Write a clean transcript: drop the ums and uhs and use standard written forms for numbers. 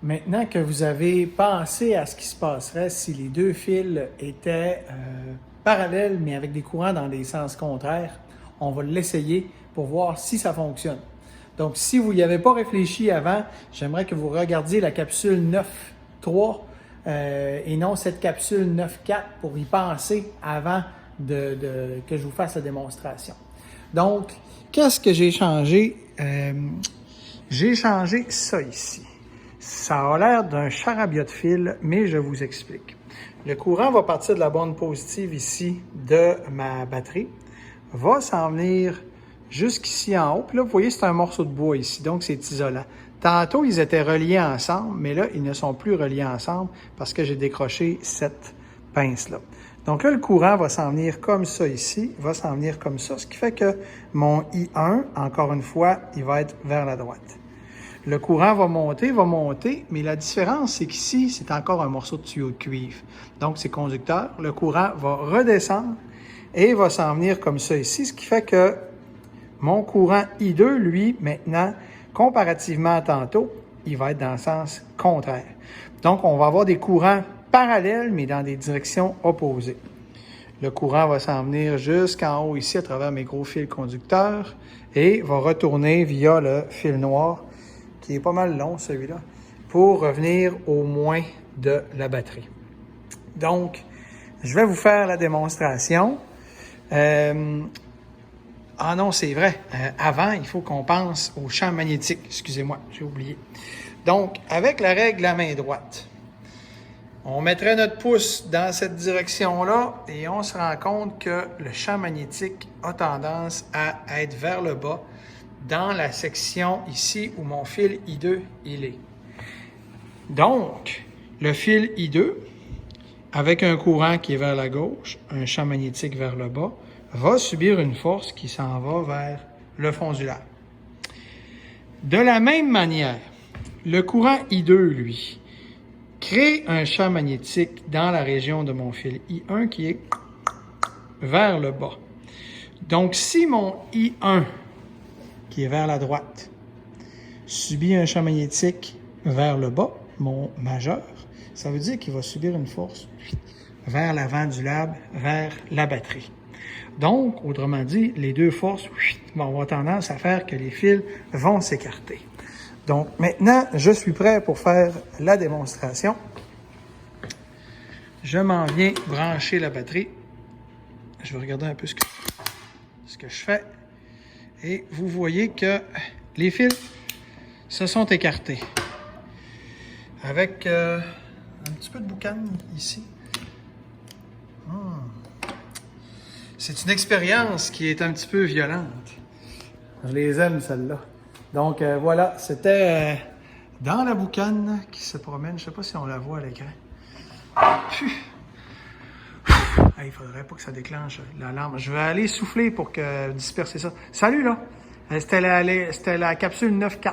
Maintenant que vous avez pensé à ce qui se passerait si les deux fils étaient parallèles, mais avec des courants dans des sens contraires, on va l'essayer pour voir si ça fonctionne. Donc, si vous n'y avez pas réfléchi avant, j'aimerais que vous regardiez la capsule 9.3 et non cette capsule 9.4 pour y penser avant que je vous fasse la démonstration. Donc, qu'est-ce que j'ai changé? J'ai changé ça ici. Ça a l'air d'un charabia de fil, mais je vous explique. Le courant va partir de la borne positive ici de ma batterie, va s'en venir jusqu'ici en haut. Puis là, vous voyez, c'est un morceau de bois ici, donc c'est isolant. Tantôt, ils étaient reliés ensemble, mais là, ils ne sont plus reliés ensemble parce que j'ai décroché cette pince-là. Donc là, le courant va s'en venir comme ça ici, va s'en venir comme ça, ce qui fait que mon I1, encore une fois, il va être vers la droite. Le courant va monter, mais la différence, c'est qu'ici, c'est encore un morceau de tuyau de cuivre. Donc, c'est conducteur. Le courant va redescendre et va s'en venir comme ça ici, ce qui fait que mon courant I2, lui, maintenant, comparativement à tantôt, il va être dans le sens contraire. Donc, on va avoir des courants parallèles, mais dans des directions opposées. Le courant va s'en venir jusqu'en haut ici à travers mes gros fils conducteurs et va retourner via le fil noir, qui est pas mal long celui-là, pour revenir au moins de la batterie. Donc, je vais vous faire la démonstration. Ah non, c'est vrai. Avant, il faut qu'on pense au champ magnétique. Excusez-moi, j'ai oublié. Donc, avec la règle à main droite, on mettrait notre pouce dans cette direction-là et on se rend compte que le champ magnétique a tendance à être vers le bas dans la section ici où mon fil I2 il est. Donc, le fil I2, avec un courant qui est vers la gauche, un champ magnétique vers le bas, va subir une force qui s'en va vers le fond du lac. De la même manière, le courant I2, lui, crée un champ magnétique dans la région de mon fil I1 qui est vers le bas. Donc, si mon I1, qui est vers la droite, subit un champ magnétique vers le bas, mon majeur, ça veut dire qu'il va subir une force vers l'avant du lab, vers la batterie. Donc, autrement dit, les deux forces vont avoir tendance à faire que les fils vont s'écarter. Donc, maintenant, je suis prêt pour faire la démonstration. Je m'en viens brancher la batterie. Je vais regarder un peu ce que je fais. Et vous voyez que les fils se sont écartés. Avec un petit peu de boucan ici. C'est une expérience qui est un petit peu violente. Je les aime, celles-là. Donc, voilà, c'était dans la boucane qui se promène. Je ne sais pas si on la voit à l'écran. Il ne faudrait pas que ça déclenche l'alarme. Je vais aller souffler pour disperser ça. Salut, là! C'était la capsule 9.4.